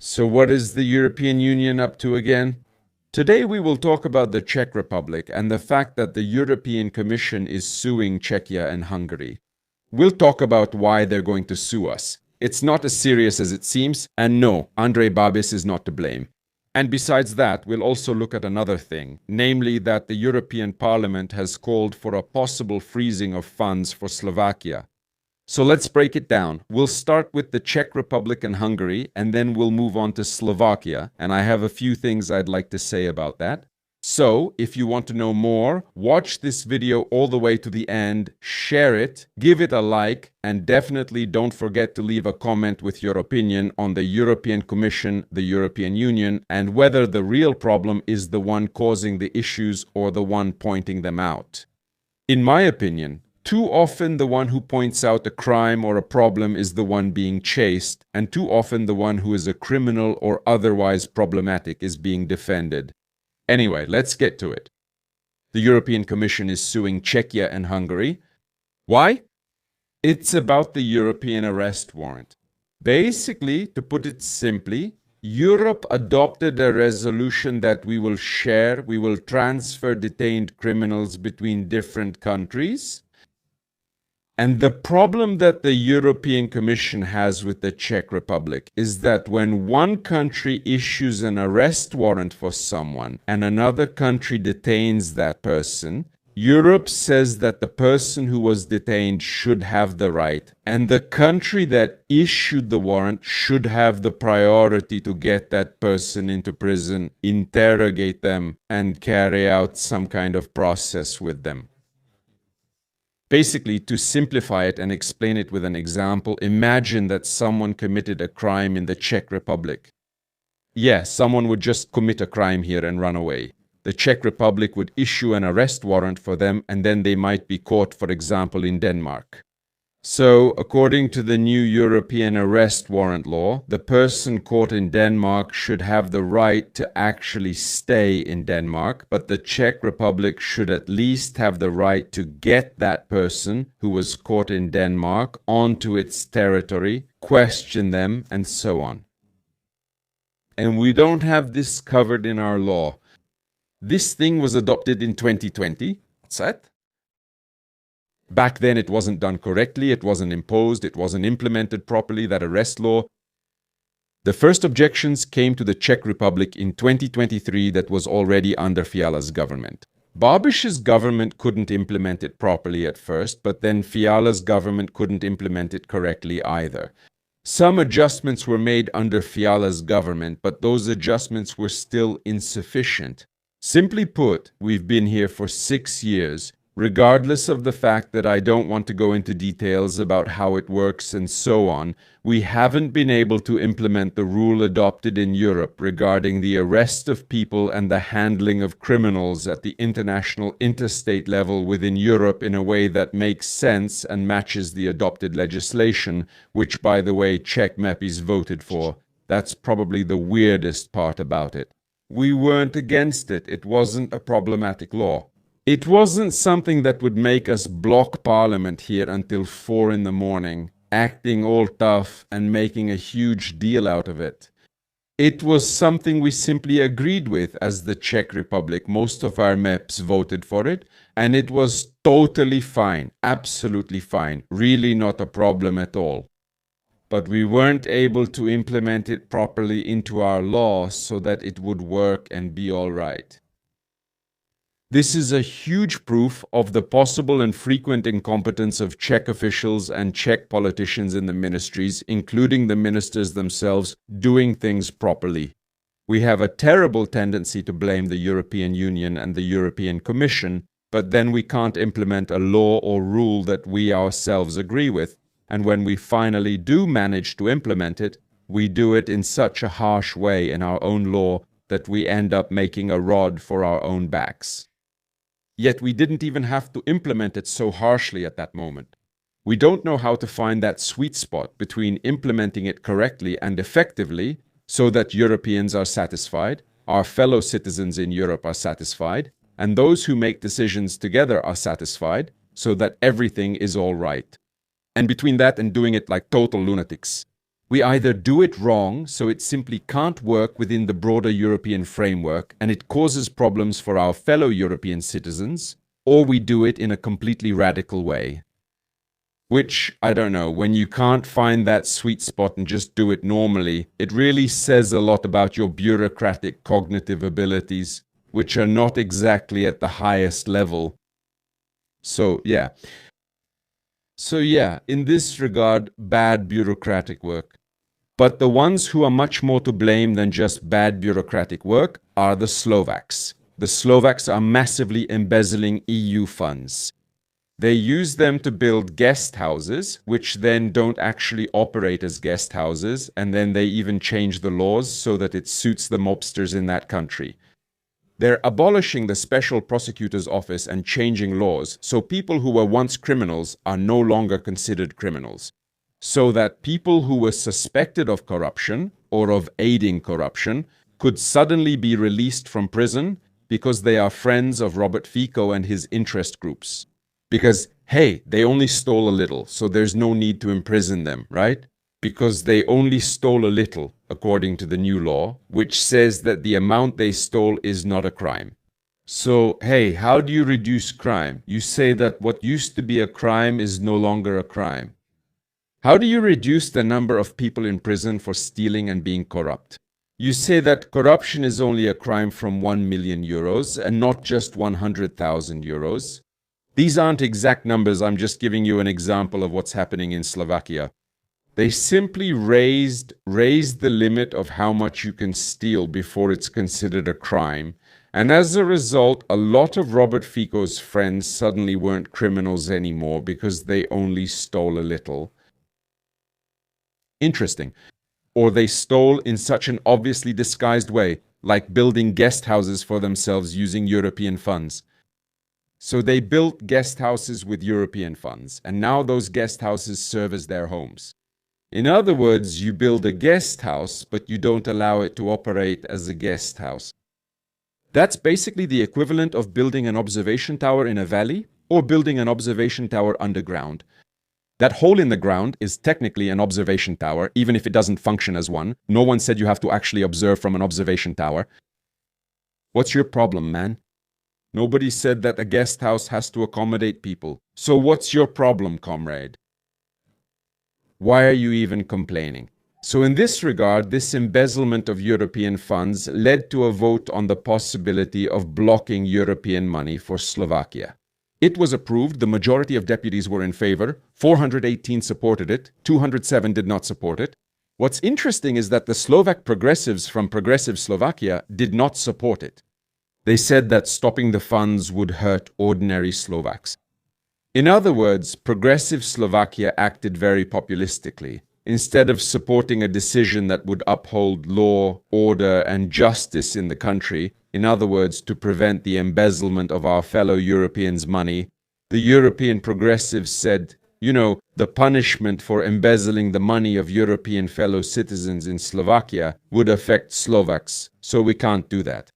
So what is the European Union up to again? Today we will talk about the Czech Republic and the fact that the European Commission is suing Czechia and Hungary. We'll talk about why they're going to sue us. It's not as serious as it seems, and no, Andrej Babis is not to blame. And besides that, we'll also look at another thing, namely that the European Parliament has called for a possible freezing of funds for Slovakia. So let's break it down. We'll start with the Czech Republic and Hungary, and then we'll move on to Slovakia, and I have a few things I'd like to say about that. So, if you want to know more, watch this video all the way to the end, share it, give it a like, and definitely don't forget to leave a comment with your opinion on the European Commission, the European Union, and whether the real problem is the one causing the issues or the one pointing them out. In my opinion, too often the one who points out a crime or a problem is the one being chased, and too often the one who is a criminal or otherwise problematic is being defended. Anyway, let's get to it. The European Commission is suing Czechia and Hungary. Why? It's about the European arrest warrant. Basically, to put it simply, Europe adopted a resolution that we will transfer detained criminals between different countries. And the problem that the European Commission has with the Czech Republic is that when one country issues an arrest warrant for someone and another country detains that person, Europe says that the person who was detained should have the right, and the country that issued the warrant should have the priority to get that person into prison, interrogate them, and carry out some kind of process with them. Basically, to simplify it and explain it with an example, imagine that someone committed a crime in the Czech Republic. Yeah, someone would just commit a crime here and run away. The Czech Republic would issue an arrest warrant for them, and then they might be caught, for example, in Denmark. So, according to the new European arrest warrant law, the person caught in Denmark should have the right to actually stay in Denmark, but the Czech Republic should at least have the right to get that person who was caught in Denmark onto its territory, question them, and so on. And we don't have this covered in our law. This thing was adopted in 2020. What's that? Back then it wasn't done correctly, it wasn't imposed, it wasn't implemented properly, that arrest law. The first objections came to the Czech Republic in 2023 that was already under Fiala's government. Babiš's government couldn't implement it properly at first, but then Fiala's government couldn't implement it correctly either. Some adjustments were made under Fiala's government, but those adjustments were still insufficient. Simply put, we've been here for 6 years, regardless of the fact that I don't want to go into details about how it works and so on. We haven't been able to implement the rule adopted in Europe regarding the arrest of people and the handling of criminals at the international interstate level within Europe in a way that makes sense and matches the adopted legislation, which, by the way, Czech MEPs voted for. That's probably the weirdest part about it. We weren't against it. It wasn't a problematic law. It wasn't something that would make us block Parliament here until 4 in the morning, acting all tough and making a huge deal out of it. It was something we simply agreed with as the Czech Republic. Most of our MEPs voted for it, and it was totally fine, absolutely fine, really not a problem at all. But we weren't able to implement it properly into our law so that it would work and be all right. This is a huge proof of the possible and frequent incompetence of Czech officials and Czech politicians in the ministries, including the ministers themselves, doing things properly. We have a terrible tendency to blame the European Union and the European Commission, but then we can't implement a law or rule that we ourselves agree with, and when we finally do manage to implement it, we do it in such a harsh way in our own law that we end up making a rod for our own backs. Yet we didn't even have to implement it so harshly at that moment. We don't know how to find that sweet spot between implementing it correctly and effectively so that Europeans are satisfied, our fellow citizens in Europe are satisfied, and those who make decisions together are satisfied so that everything is all right. And between that and doing it like total lunatics. We either do it wrong, so it simply can't work within the broader European framework and it causes problems for our fellow European citizens, or we do it in a completely radical way. Which, I don't know, when you can't find that sweet spot and just do it normally, it really says a lot about your bureaucratic cognitive abilities, which are not exactly at the highest level. So, yeah. In this regard, bad bureaucratic work. But the ones who are much more to blame than just bad bureaucratic work are the Slovaks. The Slovaks are massively embezzling EU funds. They use them to build guest houses, which then don't actually operate as guest houses, and then they even change the laws so that it suits the mobsters in that country. They're abolishing the special prosecutor's office and changing laws, so people who were once criminals are no longer considered criminals. So that people who were suspected of corruption or of aiding corruption could suddenly be released from prison because they are friends of Robert Fico and his interest groups. Because, hey, they only stole a little, so there's no need to imprison them, right? Because they only stole a little, according to the new law, which says that the amount they stole is not a crime. So, hey, how do you reduce crime? You say that what used to be a crime is no longer a crime. How do you reduce the number of people in prison for stealing and being corrupt? You say that corruption is only a crime from 1 million euros and not just 100,000 euros. These aren't exact numbers, I'm just giving you an example of what's happening in Slovakia. They simply raised the limit of how much you can steal before it's considered a crime. And as a result, a lot of Robert Fico's friends suddenly weren't criminals anymore because they only stole a little. Interesting. Or they stole in such an obviously disguised way, like building guest houses for themselves using European funds. So they built guest houses with European funds, and now those guest houses serve as their homes. In other words, you build a guest house, but you don't allow it to operate as a guest house. That's basically the equivalent of building an observation tower in a valley or building an observation tower underground. That hole in the ground is technically an observation tower, even if it doesn't function as one. No one said you have to actually observe from an observation tower. What's your problem, man? Nobody said that a guest house has to accommodate people. So what's your problem, comrade? Why are you even complaining? So in this regard, this embezzlement of European funds led to a vote on the possibility of blocking European money for Slovakia. It was approved, the majority of deputies were in favor, 418 supported it, 207 did not support it. What's interesting is that the Slovak progressives from Progressive Slovakia did not support it. They said that stopping the funds would hurt ordinary Slovaks. In other words, Progressive Slovakia acted very populistically. Instead of supporting a decision that would uphold law, order, and justice in the country, in other words, to prevent the embezzlement of our fellow Europeans' money, the European progressives said, the punishment for embezzling the money of European fellow citizens in Slovakia would affect Slovaks, so we can't do that.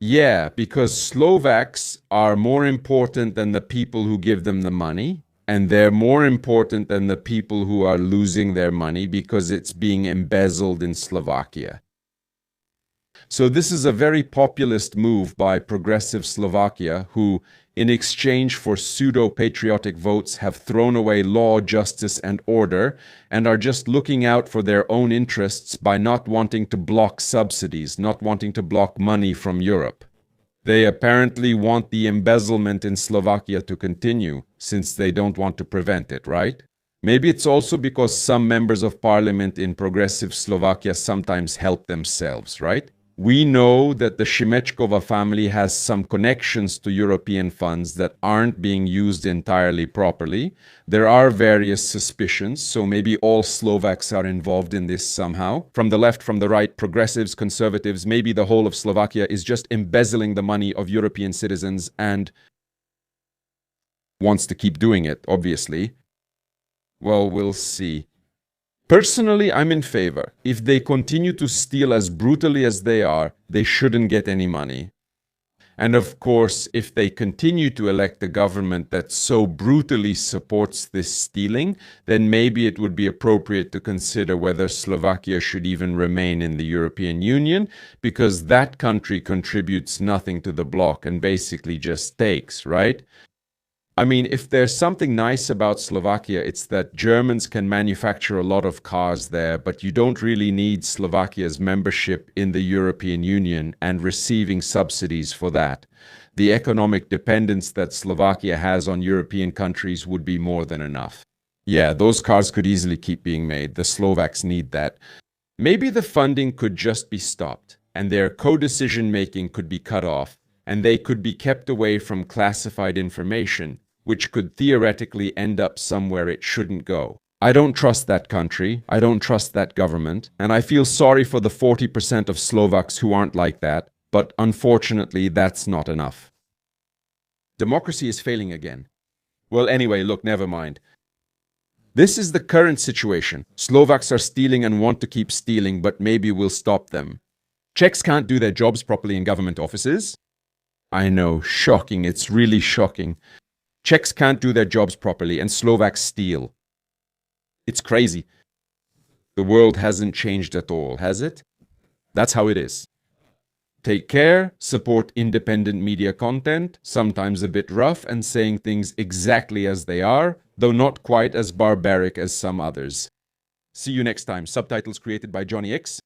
Yeah, because Slovaks are more important than the people who give them the money, and they're more important than the people who are losing their money because it's being embezzled in Slovakia. So this is a very populist move by Progressive Slovakia, who, in exchange for pseudo-patriotic votes, have thrown away law, justice, and order, and are just looking out for their own interests by not wanting to block subsidies, not wanting to block money from Europe. They apparently want the embezzlement in Slovakia to continue, since they don't want to prevent it, right? Maybe it's also because some members of parliament in Progressive Slovakia sometimes help themselves, right? We know that the Šimečkova family has some connections to European funds that aren't being used entirely properly. There are various suspicions, so maybe all Slovaks are involved in this somehow. From the left, from the right, progressives, conservatives, maybe the whole of Slovakia is just embezzling the money of European citizens and wants to keep doing it, obviously. Well, we'll see. Personally, I'm in favor. If they continue to steal as brutally as they are, they shouldn't get any money. And of course, if they continue to elect a government that so brutally supports this stealing, then maybe it would be appropriate to consider whether Slovakia should even remain in the European Union, because that country contributes nothing to the bloc and basically just takes, right? I mean, if there's something nice about Slovakia, it's that Germans can manufacture a lot of cars there, but you don't really need Slovakia's membership in the European Union and receiving subsidies for that. The economic dependence that Slovakia has on European countries would be more than enough. Yeah, those cars could easily keep being made. The Slovaks need that. Maybe the funding could just be stopped, and their co-decision making could be cut off, and they could be kept away from classified information, which could theoretically end up somewhere it shouldn't go. I don't trust that country, I don't trust that government, and I feel sorry for the 40% of Slovaks who aren't like that, but unfortunately that's not enough. Democracy is failing again. Well, anyway, look, never mind. This is the current situation. Slovaks are stealing and want to keep stealing, but maybe we'll stop them. Czechs can't do their jobs properly in government offices. I know, shocking, it's really shocking. Czechs can't do their jobs properly and Slovaks steal. It's crazy. The world hasn't changed at all, has it? That's how it is. Take care, support independent media content, sometimes a bit rough and saying things exactly as they are, though not quite as barbaric as some others. See you next time. Subtitles created by Johnny X.